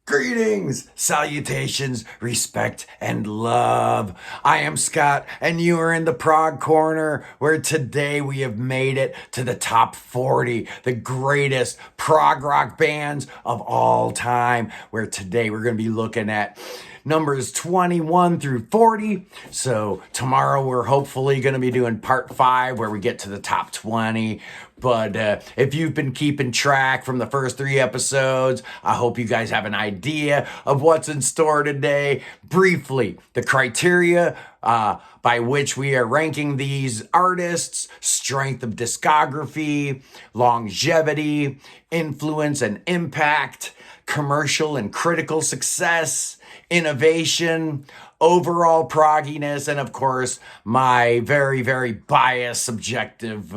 Greetings, salutations, respect, and love. I am Scott, and you are in the Prog Corner, where today we have made it to the top 40, the greatest prog rock bands of all time. Where today we're going to be looking at numbers 21 through 40. So tomorrow we're hopefully going to be doing part 5, where we get to the top 20. But if you've been keeping track from the first 3 episodes, I hope you guys have an idea of what's in store today. Briefly, the criteria by which we are ranking these artists: strength of discography, longevity, influence and impact, commercial and critical success, innovation, overall progginess, and of course, my very, very biased subjective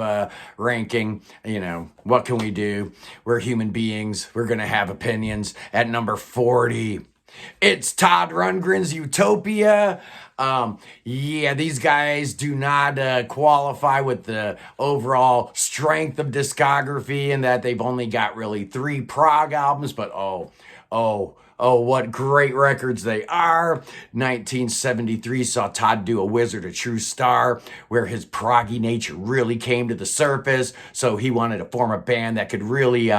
ranking. You know, what can we do? We're human beings. We're going to have opinions. At number 40, it's Todd Rundgren's Utopia. These guys do not qualify with the overall strength of discography, in that they've only got really 3 prog albums, but what great records they are. 1973 saw Todd do A Wizard, a True Star, where his proggy nature really came to the surface. So he wanted to form a band that could really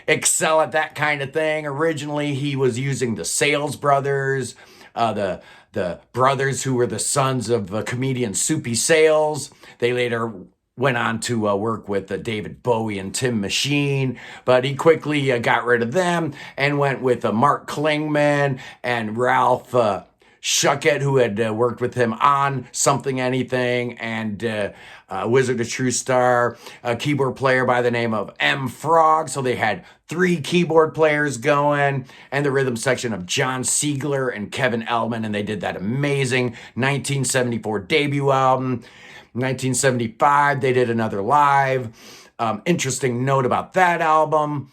excel at that kind of thing. Originally, he was using the Sales Brothers, the brothers who were the sons of comedian Soupy Sales. They later went on to work with David Bowie and Tim Machine, but he quickly got rid of them and went with Mark Klingman and Ralph Schuckett, who had worked with him on Something Anything and Wizard of True Star, a keyboard player by the name of M. Frog. So they had 3 keyboard players going, and the rhythm section of John Siegler and Kevin Elman, and they did that amazing 1974 debut album. 1975, they did another live. Interesting note about that album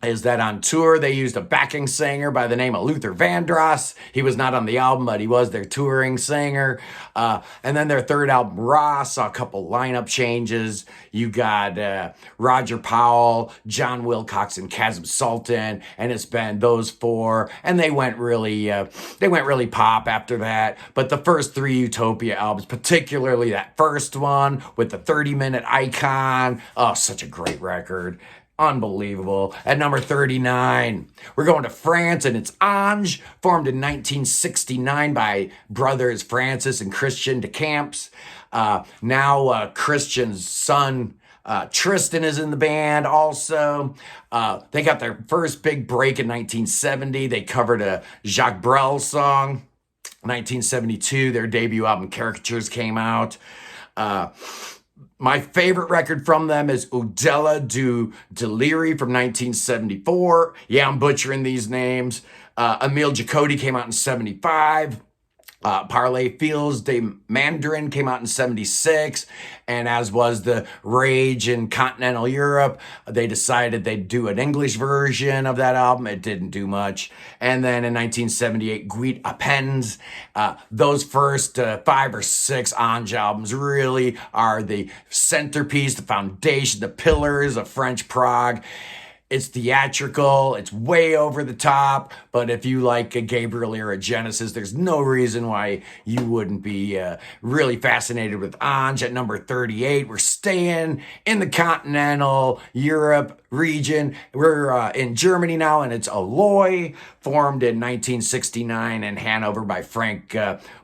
is that on tour, they used a backing singer by the name of Luther Vandross. He was not on the album, but he was their touring singer. And then their third album, Raw, saw a couple lineup changes. You got Roger Powell, John Wilcox, and Kazim Sultan, and it's been those 4. And they went really pop after that. But the first 3 Utopia albums, particularly that first one with the 30-minute Icon, oh, such a great record. Unbelievable. At number 39, we're going to France, and it's Ange, formed in 1969 by brothers Francis and Christian de Camps. Now Christian's son, Tristan, is in the band also. They got their first big break in 1970. They covered a Jacques Brel song. 1972, their debut album Caricatures came out. My favorite record from them is Udella du Deliri from 1974. Yeah, I'm butchering these names. Emile Jacoti came out in 75. Parley Fields de Mandarin came out in 76, and as was the rage in continental Europe, they decided they'd do an English version of that album. It didn't do much. And then in 1978, Guit Appens. Those first 5 or 6 Ange albums really are the centerpiece, the foundation, the pillars of French prog. It's theatrical, it's way over the top, but if you like a Gabriel era Genesis, there's no reason why you wouldn't be really fascinated with Ange. At number 38, we're staying in the continental Europe region. We're in Germany now, and it's Alloy, formed in 1969 in Hanover by Frank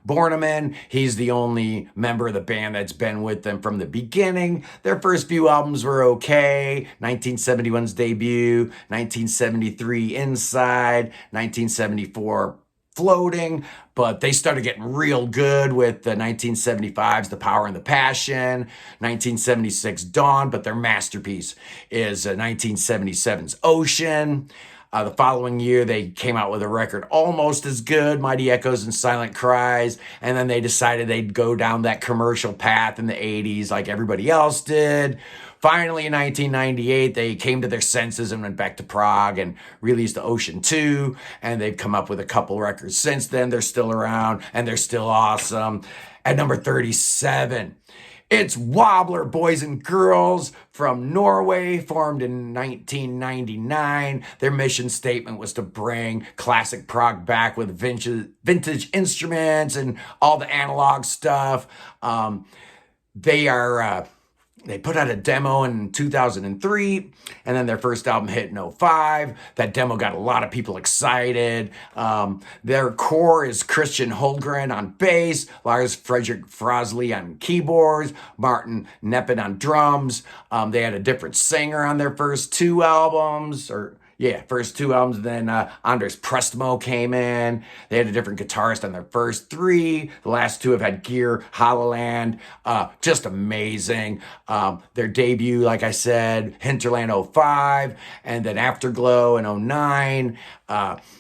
Bornemann. He's the only member of the band that's been with them from the beginning. Their first few albums were okay. 1971's debut, 1973 Inside, 1974 Floating, but they started getting real good with the 1975's The Power and the Passion, 1976 Dawn, but their masterpiece is 1977's Ocean. The following year, they came out with a record almost as good, Mighty Echoes and Silent Cries, and then they decided they'd go down that commercial path in the 80s like everybody else did. Finally, in 1998, they came to their senses and went back to Prague and released the Ocean 2, and they've come up with a couple records since then. They're still around, and they're still awesome. At number 37, It's Wobbler, boys and girls, from Norway, formed in 1999. Their mission statement was to bring classic prog back with vintage instruments and all the analog stuff. They are they put out a demo in 2003, and then their first album hit in 2005. That demo got a lot of people excited. Their core is Christian Holmgren on bass, Lars Fredrik Frosley on keyboards, Martin Neppen on drums. They had a different singer on their first two albums, first two albums. Then Anders Prestmo came in. They had a different guitarist on their first three. The last two have had Gear Holloland. Just amazing. Their debut, like I said, Hinterland 05, and then Afterglow in 09,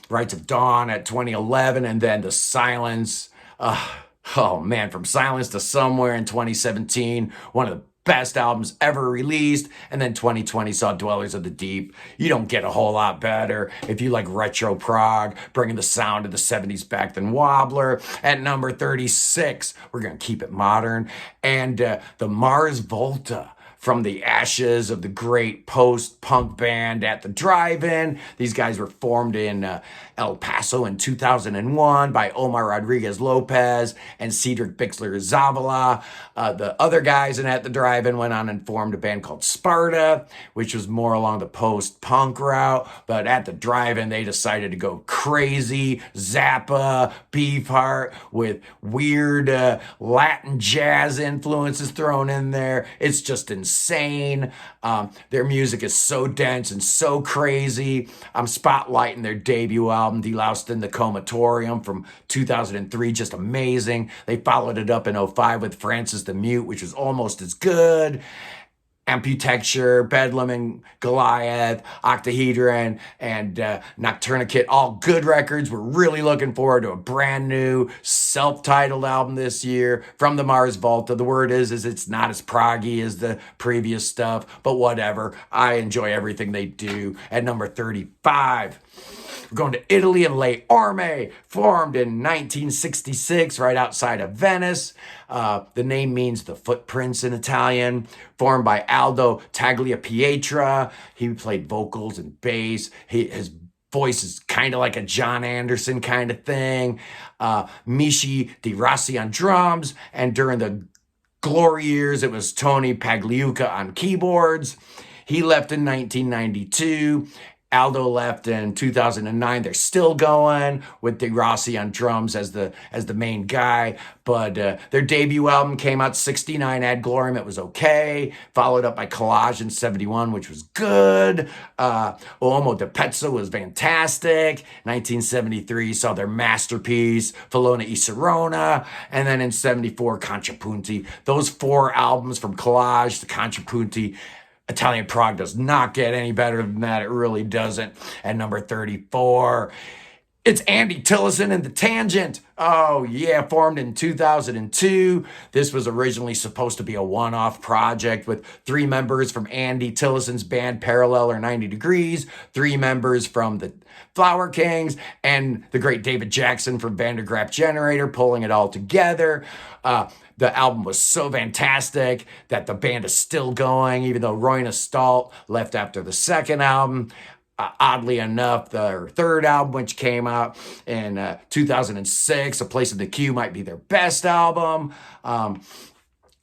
Rites of Dawn at 2011, and then The Silence. Oh man, From Silence to Somewhere in 2017. One of the best albums ever released. And then 2020 saw Dwellers of the Deep. You don't get a whole lot better if you like retro prog, bringing the sound of the 70s back than Wobbler. At number 36, we're going to keep it modern. And the Mars Volta, from the ashes of the great post-punk band At the Drive-In. These guys were formed in El Paso in 2001 by Omar Rodriguez Lopez and Cedric Bixler Zavala. The other guys in At the Drive-In went on and formed a band called Sparta, which was more along the post-punk route. But At the Drive-In, they decided to go crazy, Zappa, Beefheart, with weird Latin jazz influences thrown in there. It's just insane. Their music is so dense and so crazy. I'm spotlighting their debut album, Deloused in the Comatorium, from 2003. Just amazing. They followed it up in 2005 with Francis the Mute, which was almost as good. Amputecture, Bedlam and Goliath, Octahedron, and Nocturnicate, all good records. We're really looking forward to a brand new self-titled album this year from the Mars Volta. The word is it's not as proggy as the previous stuff, but whatever. I enjoy everything they do. At number 35, we're going to Italy and Le Orme, formed in 1966 right outside of Venice. The name means the footprints in Italian. Formed by Aldo Tagliapietra. He played vocals and bass. His voice is kind of like a John Anderson kind of thing. Michi Di Rossi on drums. And during the glory years, it was Tony Pagliuca on keyboards. He left in 1992. Aldo left in 2009. They're still going with De Rossi on drums as the main guy. But their debut album came out 69, Ad Gloriam. It was okay. Followed up by Collage in 71, which was good. Uomo di Pezzo was fantastic. 1973 saw their masterpiece, Filona e Sirona. And then in 74, Contrapunti. Those four albums from Collage to Contrapunti, Italian prog does not get any better than that. It really doesn't. At number 34, it's Andy Tillison and The Tangent. Oh yeah, formed in 2002. This was originally supposed to be a one-off project with 3 members from Andy Tillison's band Parallel or 90 Degrees, 3 members from the Flower Kings, and the great David Jackson from Vandergraaf Generator pulling it all together. The album was so fantastic that the band is still going, even though Roy Stalt left after the second album. Oddly enough, their third album, which came out in 2006, A Place in the Queue, might be their best album.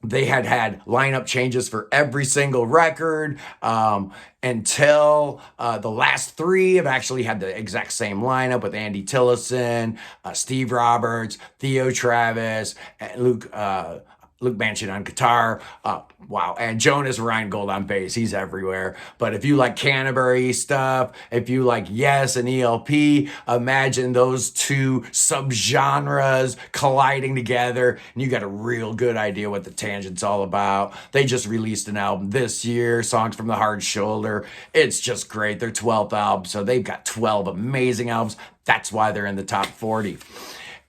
They had lineup changes for every single record until the last 3 have actually had the exact same lineup with Andy Tillison, Steve Roberts, Theo Travis, and Luke Manchin on guitar. Wow. And Jonas Rheingold on bass. He's everywhere. But if you like Canterbury stuff, if you like Yes and ELP, imagine those 2 subgenres colliding together, and you got a real good idea what The Tangent's all about. They just released an album this year, Songs from the Hard Shoulder. It's just great. Their 12th album. So they've got 12 amazing albums. That's why they're in the top 40.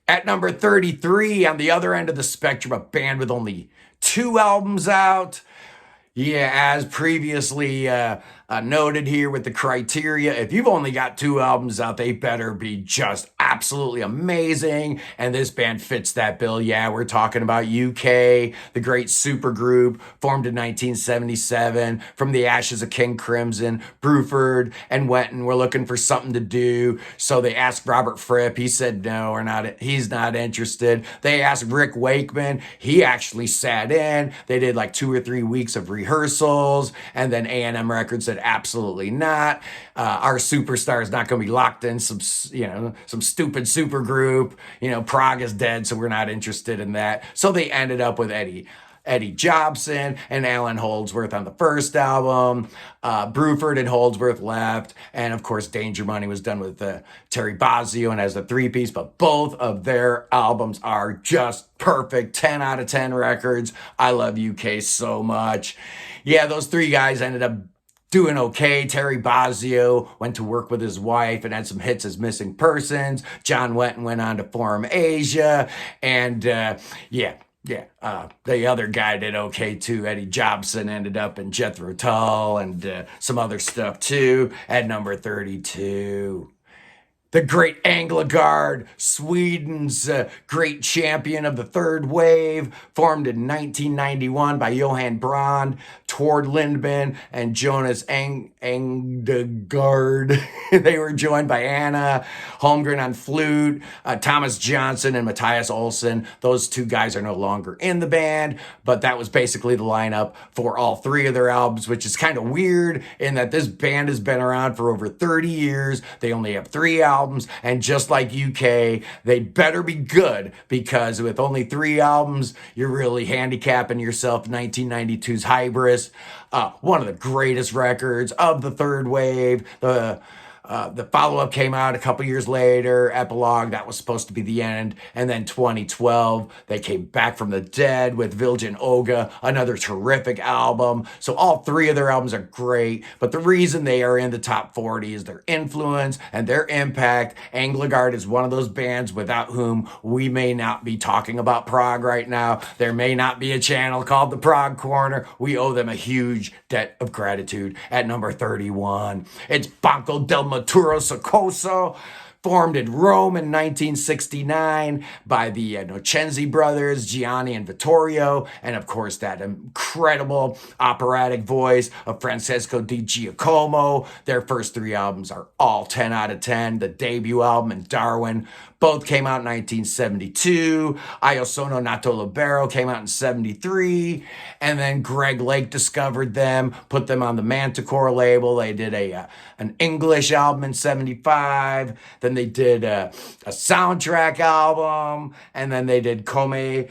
At number 33, on the other end of the spectrum, a band with only 2 albums out. Yeah, as previously noted here with the criteria. If you've only got 2 albums out, they better be just absolutely amazing. And this band fits that bill. Yeah, we're talking about UK, the great supergroup formed in 1977 from the ashes of King Crimson. Bruford and Wetton were looking for something to do. So they asked Robert Fripp. He said no, he's not interested. They asked Rick Wakeman. He actually sat in. They did like 2 or 3 weeks of rehearsals. And then A&M Records said, absolutely not. Our superstar is not going to be locked in some stupid super group. Prog is dead, so we're not interested in that. So they ended up with Eddie Jobson and Alan Holdsworth on the first album. Bruford and Holdsworth left. And of course, Danger Money was done with Terry Bozzio and as a 3-piece. But both of their albums are just perfect. 10 out of 10 records. I love UK so much. Yeah, those 3 guys ended up doing okay. Terry Bozzio went to work with his wife and had some hits as Missing Persons. John Wetton went on to form Asia. And the other guy did okay too. Eddie Jobson ended up in Jethro Tull and some other stuff too at number 32. The great Änglagård, Sweden's great champion of the third wave, formed in 1991 by Johan Brand, Tord Lindman, and Jonas Änglagård. They were joined by Anna Holmgren on flute, Thomas Johnson, and Matthias Olsson. Those 2 guys are no longer in the band, but that was basically the lineup for all 3 of their albums, which is kind of weird in that this band has been around for over 30 years. They only have 3 albums. And just like UK, they better be good, because with only 3 albums, you're really handicapping yourself. 1992's Hybris, one of the greatest records of the third wave. The follow-up came out a couple years later, Epilogue, that was supposed to be the end. And then 2012, they came back from the dead with Viljan Oga, another terrific album. So all 3 of their albums are great, but the reason they are in the top 40 is their influence and their impact. Änglagård is one of those bands without whom we may not be talking about prog right now. There may not be a channel called the Prog Corner. We owe them a huge debt of gratitude. At number 31, it's Banco del Maturo Soccorso, formed in Rome in 1969 by the Nocenzi brothers, Gianni and Vittorio, and of course that incredible operatic voice of Francesco Di Giacomo. Their first 3 albums are all 10 out of 10. The debut album and Darwin both came out in 1972. Io Sono Nato Libero came out in 73. And then Greg Lake discovered them, put them on the Manticore label. They did an English album in 75. Then they did a soundtrack album. And then they did Come in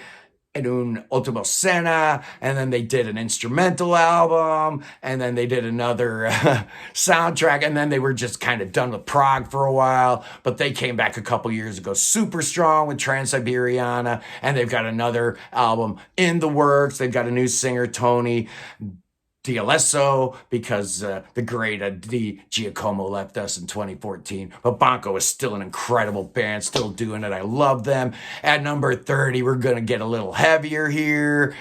un ultimo cena, and then they did an instrumental album, and then they did another soundtrack, and then they were just kind of done with prog for a while, but they came back a couple years ago super strong with Trans-Siberiana, and they've got another album in the works. They've got a new singer, Tony D'Alesso, because the great Di Giacomo left us in 2014. But Banco is still an incredible band, still doing it. I love them. At number 30, we're going to get a little heavier here.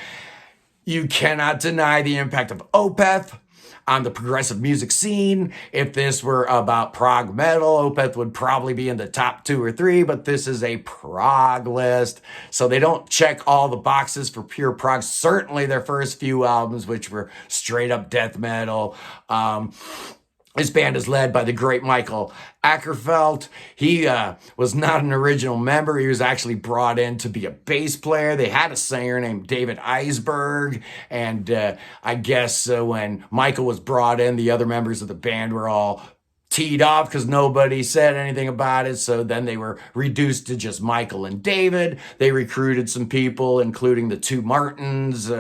You cannot deny the impact of Opeth on the progressive music scene. If this were about prog metal, Opeth would probably be in the top 2 or 3, but this is a prog list, so they don't check all the boxes for pure prog. Certainly their first few albums, which were straight up death metal. This band is led by the great Michael Ackerfeld. He was not an original member. He was actually brought in to be a bass player. They had a singer named David Eisberg. And I guess when Michael was brought in, the other members of the band were all teed off because nobody said anything about it. So then they were reduced to just Michael and David. They recruited some people, including the 2 Martins,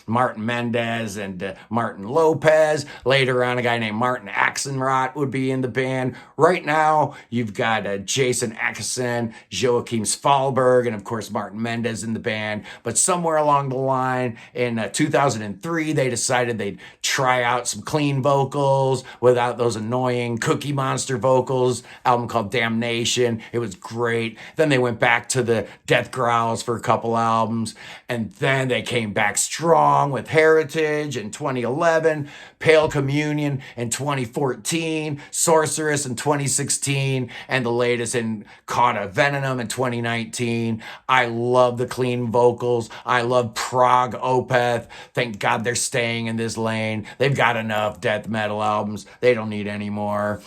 Martin Mendez and Martin Lopez. Later on, a guy named Martin Axenrod would be in the band. Right now, you've got Jason Akison, Joachim Svalberg, and of course, Martin Mendez in the band. But somewhere along the line, in 2003, they decided they'd try out some clean vocals without those annoying Cookie Monster vocals. Album called Damnation. It was great. Then they went back to the Death Growls for a couple albums, and then they came back strong with Heritage in 2011, Pale Communion in 2014, Sorceress in 2016, and the latest in Caught a Venom in 2019. I love the clean vocals. I love Prog Opeth. Thank God they're staying in this lane. They've got enough death metal albums. They don't need any more.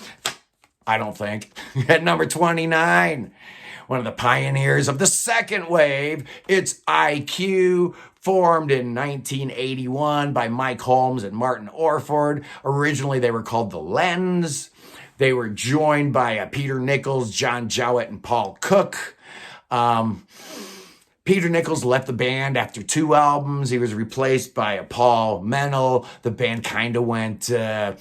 I don't think. At number 29, one of the pioneers of the second wave, it's IQ, formed in 1981 by Mike Holmes and Martin Orford. Originally, they were called The Lens. They were joined by Peter Nichols, John Jowett, and Paul Cook. Peter Nichols left the band after 2 albums. He was replaced by Paul Menel. The band kind of went, a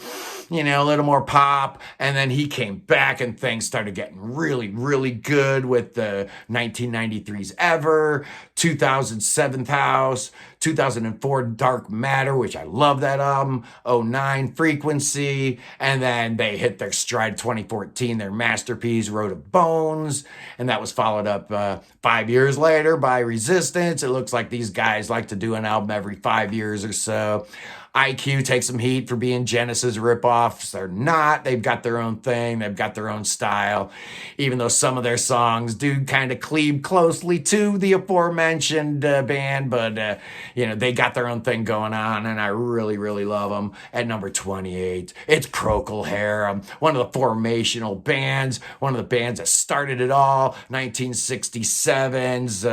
little more pop. And then he came back and things started getting really, really good with the 1993's Ever, 2007's House, 2004 Dark Matter, which I love that album, '09 Frequency, and then they hit their stride 2014, their masterpiece, Road of Bones, and that was followed up 5 years later by Resistance. It looks like these guys like to do an album every 5 years or so. IQ takes some heat for being Genesis ripoffs. They're not. They've got their own thing. They've got their own style. Even though some of their songs do kind of cleave closely to the aforementioned band, but, they got their own thing going on, and I really, really love them. At number 28, it's Procol Harum, one of the formational bands, one of the bands that started it all, 1967's...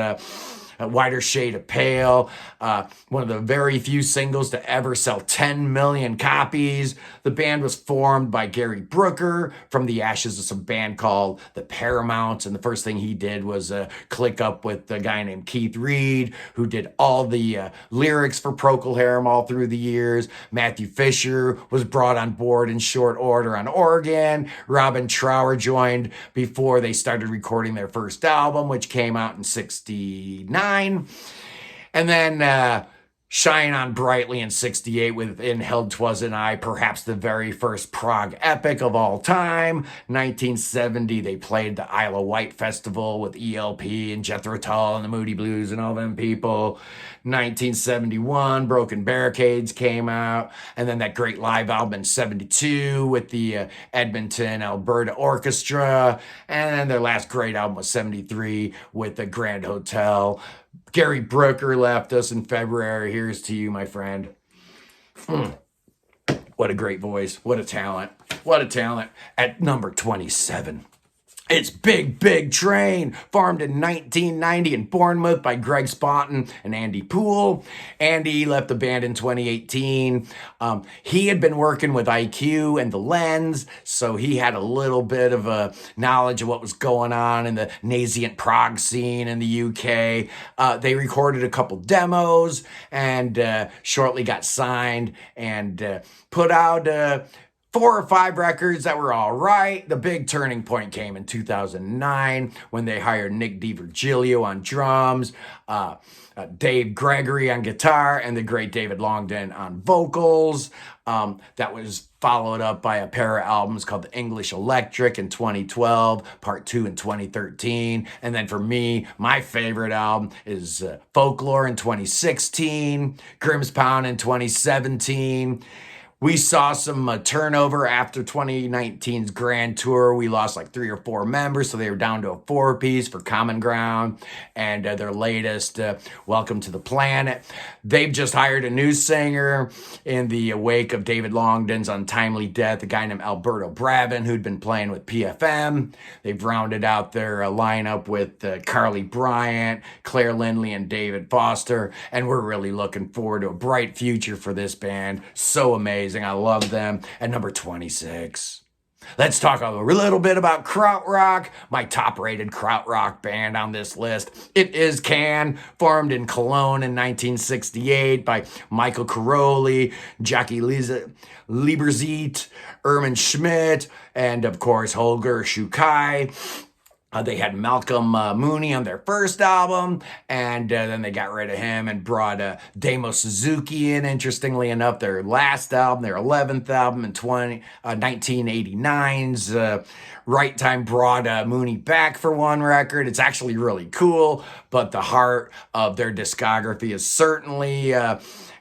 A Wider Shade of Pale, one of the very few singles to ever sell 10 million copies. The band was formed by Gary Brooker from the ashes of some band called The Paramounts, and the first thing he did was click up with a guy named Keith Reed, who did all the lyrics for Procol Harum all through the years. Matthew Fisher was brought on board in short order on organ. Robin Trower joined before they started recording their first album, which came out in '69. And then Shine On Brightly in '68 with In Held 'Twasn't I, perhaps the very first prog epic of all time. 1970, they played the Isle of Wight Festival with ELP and Jethro Tull and the Moody Blues and all them people. 1971, Broken Barricades came out. And then that great live album in '72 with the Edmonton, Alberta Orchestra. And then their last great album was '73 with the Grand Hotel. Gary Brooker left us in February. Here's to you, my friend. What a great voice. What a talent. What a talent. At number 27, it's Big Big Train, formed in 1990 in Bournemouth by Greg Sponton and Andy Poole. Andy left the band in 2018. He had been working with IQ and The Lens, so he had a little bit of a knowledge of what was going on in the nascent prog scene in the UK. They recorded a couple demos and shortly got signed and put out 4 or 5 records that were all right. The big turning point came in 2009 when they hired Nick DiVirgilio on drums, Dave Gregory on guitar, and the great David Longden on vocals. That was followed up by a pair of albums called The English Electric in 2012, Part 2 in 2013. And then for me, my favorite album is Folklore in 2016, Grimmspound in 2017. We saw some turnover after 2019's Grand Tour. We lost like 3 or 4 members, so they were down to a 4-piece for Common Ground. And their latest, Welcome to the Planet. They've just hired a new singer in the wake of David Longden's untimely death, a guy named Alberto Bravin, who'd been playing with PFM. They've rounded out their lineup with Carly Bryant, Claire Lindley, and David Foster. And we're really looking forward to a bright future for this band. So amazing. I love them. At number 26, let's talk a little bit about krautrock, my top-rated krautrock band on this list. It is Can, formed in Cologne in 1968 by Michael Caroli, Jackie Lieberzeit, Ermin Schmidt, and of course Holger Schukai. They had Malcolm Mooney on their first album, and then they got rid of him and brought Damo Suzuki in. Interestingly enough, their last album, their 11th album in 1989's Right Time brought Mooney back for one record. It's actually really cool, but the heart of their discography is certainly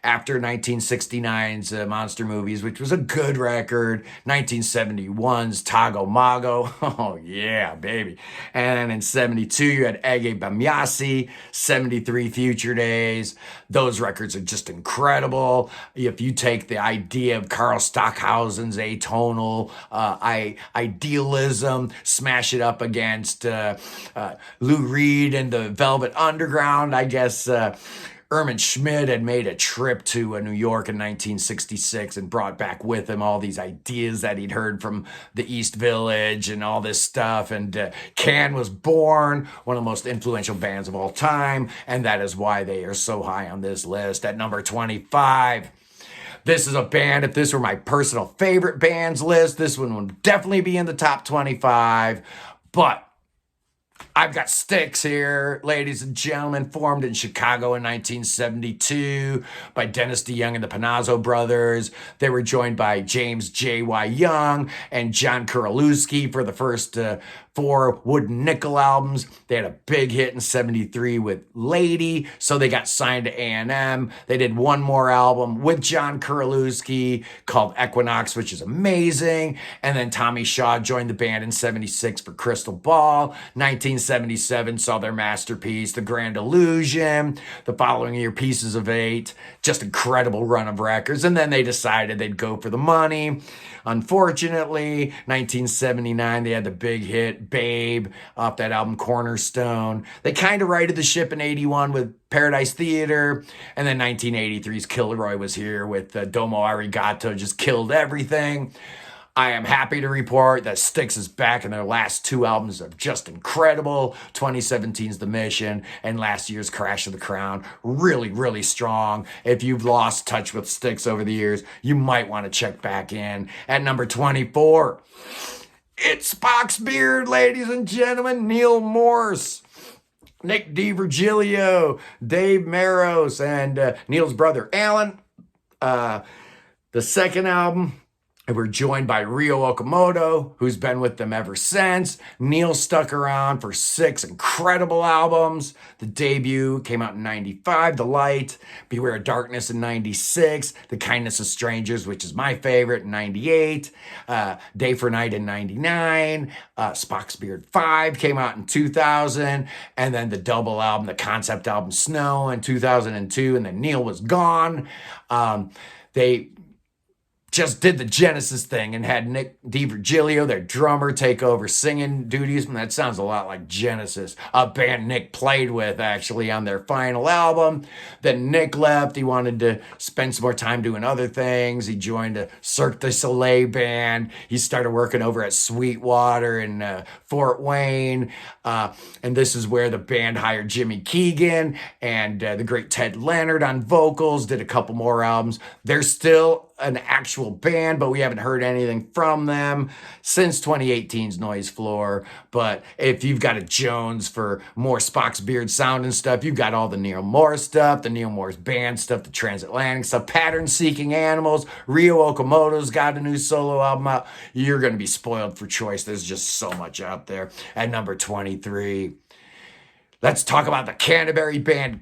after 1969's Monster Movies, which was a good record, 1971's Tago Mago, oh yeah, baby. And then in 72, you had Ege Bamyasi, 73 Future Days. Those records are just incredible. If you take the idea of Carl Stockhausen's atonal idealism, smash it up against Lou Reed and the Velvet Underground, I guess Erwin Schmidt had made a trip to New York in 1966 and brought back with him all these ideas that he'd heard from the East Village and all this stuff. And Can was born, one of the most influential bands of all time. And that is why they are so high on this list at number 25. This is a band, if this were my personal favorite bands list, this one would definitely be in the top 25. But I've got Styx here, ladies and gentlemen, formed in Chicago in 1972 by Dennis DeYoung and the Panazzo brothers. They were joined by James J.Y. Young and John Kuralewski for the first 4 Wooden Nickel albums. They had a big hit in 73 with Lady, so they got signed to A&M. They did one more album with John Kuralewski called Equinox, which is amazing. And then Tommy Shaw joined the band in 76 for Crystal Ball. 1977 saw their masterpiece, The Grand Illusion. The following year, Pieces of Eight. Just incredible run of records. And then they decided they'd go for the money. Unfortunately, 1979, they had the big hit, Babe, off that album Cornerstone. They kind of righted the ship in 81 with Paradise Theater. And then 1983's Kilroy was here with Domo Arigato, just killed everything. I am happy to report that Styx is back, and their last 2 albums are just incredible. 2017's The Mission and last year's Crash of the Crown. Really, really strong. If you've lost touch with Styx over the years, you might want to check back in. At number 24, it's Spock's beard, ladies and gentlemen, Neil Morse. Nick DiVirgilio, Dave Maros, and Neil's brother Alan. The second album, and we're joined by Ryo Okamoto, who's been with them ever since. Neil stuck around for 6 incredible albums. The debut came out in 95, The Light, Beware of Darkness in 96, The Kindness of Strangers, which is my favorite, in 98, Day for Night in 99, Spock's Beard 5 came out in 2000, and then the double album, the concept album Snow in 2002, and then Neil was gone. They just did the Genesis thing and had Nick DiVirgilio, their drummer, take over singing duties. And that sounds a lot like Genesis, a band Nick played with actually on their final album. Then Nick left. He wanted to spend some more time doing other things. He joined a Cirque du Soleil band. He started working over at Sweetwater in Fort Wayne. And this is where the band hired Jimmy Keegan and the great Ted Leonard on vocals, did a couple more albums. They're still an actual band, but we haven't heard anything from them since 2018's Noise Floor. But if you've got a Jones for more Spock's Beard sound and stuff, you've got all the Neil Morse stuff, the Neil Morse band stuff, the Transatlantic stuff, Pattern Seeking Animals. Ryo Okamoto's got a new solo album out. You're going to be spoiled for choice. There's just so much out there. At number 23, let's talk about the Canterbury band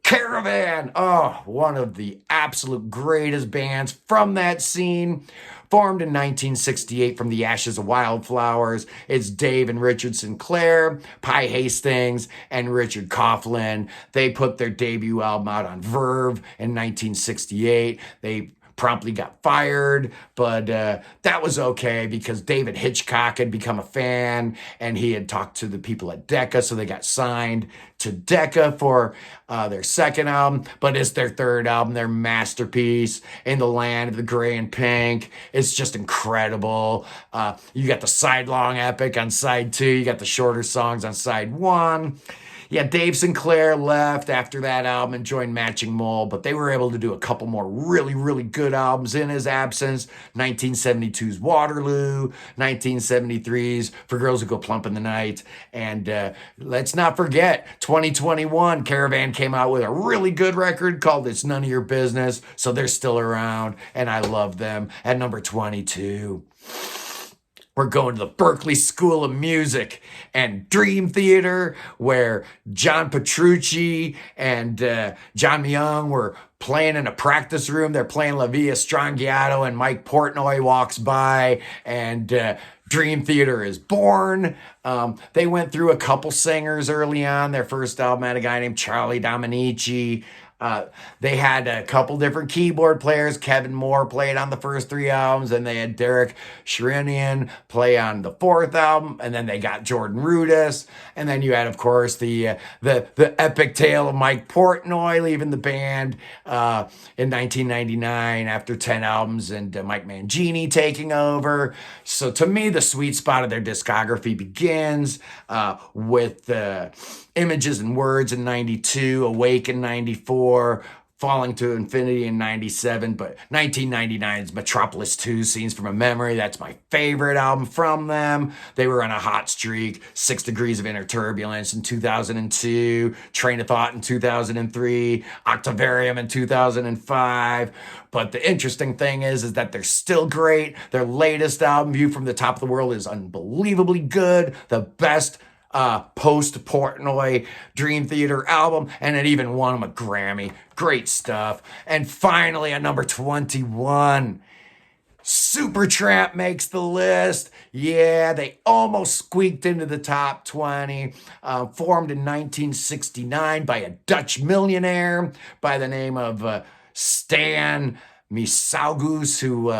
Caravan. Oh, one of the absolute greatest bands from that scene. Formed in 1968 from the ashes of Wildflowers. It's Dave and Richard Sinclair, Pi Hastings, and Richard Coughlin. They put their debut album out on Verve in 1968. They promptly got fired, but that was okay because David Hitchcock had become a fan and he had talked to the people at Decca, so they got signed to Decca for their second album, but it's their third album, their masterpiece, In the Land of the Gray and Pink. It's just incredible. You got the side-long epic on side 2, you got the shorter songs on side 1. Yeah, Dave Sinclair left after that album and joined Matching Mole, but they were able to do a couple more really, really good albums in his absence. 1972's Waterloo, 1973's For Girls Who Go Plump in the Night, and let's not forget, 2021, Caravan came out with a really good record called It's None of Your Business, so they're still around, and I love them. At number 22, we're going to the Berklee School of Music and Dream Theater, where John Petrucci and John Myung were playing in a practice room. They're playing La Via Strangiato, and Mike Portnoy walks by, and Dream Theater is born. They went through a couple singers early on. Their first album had a guy named Charlie Dominici. They had a couple different keyboard players. Kevin Moore played on the first three albums, and they had Derek Sherinian play on the fourth album, and then they got Jordan Rudess, and then you had, of course, the epic tale of Mike Portnoy leaving the band in 1999 after 10 albums, and Mike Mangini taking over. So to me, the sweet spot of their discography begins with Images and Words in 92, Awake in 94, Falling to Infinity in 97, but 1999's Metropolis 2, Scenes from a Memory, that's my favorite album from them. They were on a hot streak. 6 Degrees of Inner Turbulence in 2002, Train of Thought in 2003, Octavarium in 2005. But the interesting thing is that they're still great. Their latest album, View from the Top of the World, is unbelievably good. The best post Portnoy Dream Theater album, and it even won him a Grammy. Great stuff. And finally, at number 21, Supertramp makes the list. Yeah, they almost squeaked into the top 20. Formed in 1969 by a Dutch millionaire by the name of Stan Misaugus, who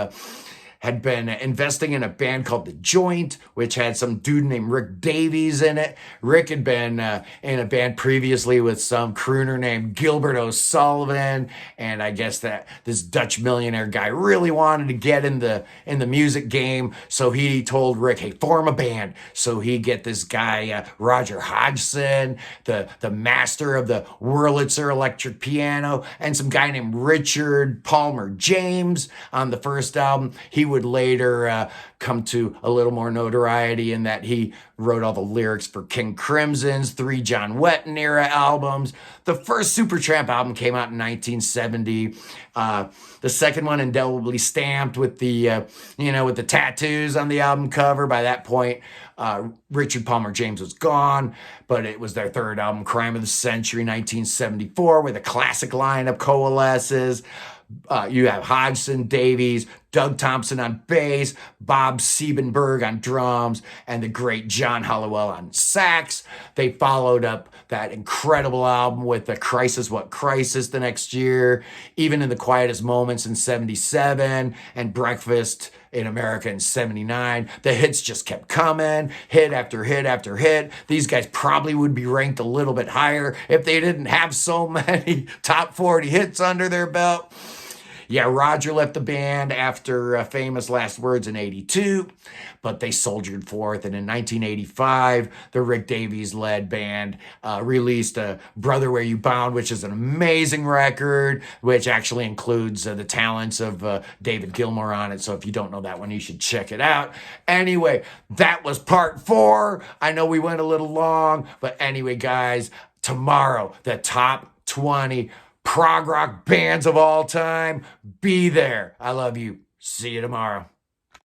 had been investing in a band called The Joint, which had some dude named Rick Davies in it. Rick had been in a band previously with some crooner named Gilbert O'Sullivan, and I guess that this Dutch millionaire guy really wanted to get in the music game, so he told Rick, hey, form a band. So he get this guy, Roger Hodgson, the master of the Wurlitzer electric piano, and some guy named Richard Palmer James on the first album. He would later come to a little more notoriety in that he wrote all the lyrics for King Crimson's 3 John Wetton era albums. The first Supertramp album came out in 1970. The second one indelibly stamped with the with the tattoos on the album cover. By that point, Richard Palmer James was gone, but it was their third album, Crime of the Century, 1974, where the classic lineup coalesces. You have Hodgson, Davies, Doug Thompson on bass, Bob Siebenberg on drums, and the great John Hollowell on sax. They followed up that incredible album with A Crisis What Crisis the next year, Even in the Quietest Moments in 77, and Breakfast in America in 79. The hits just kept coming, hit after hit after hit. These guys probably would be ranked a little bit higher if they didn't have so many top 40 hits under their belt. Yeah, Roger left the band after Famous Last Words in 82, but they soldiered forth. And in 1985, the Rick Davies-led band released Brother Where You Bound, which is an amazing record, which actually includes the talents of David Gilmour on it. So if you don't know that one, you should check it out. Anyway, that was part 4. I know we went a little long, but anyway, guys, tomorrow, the top 20 prog rock bands of all time. Be there. I love you. See you tomorrow.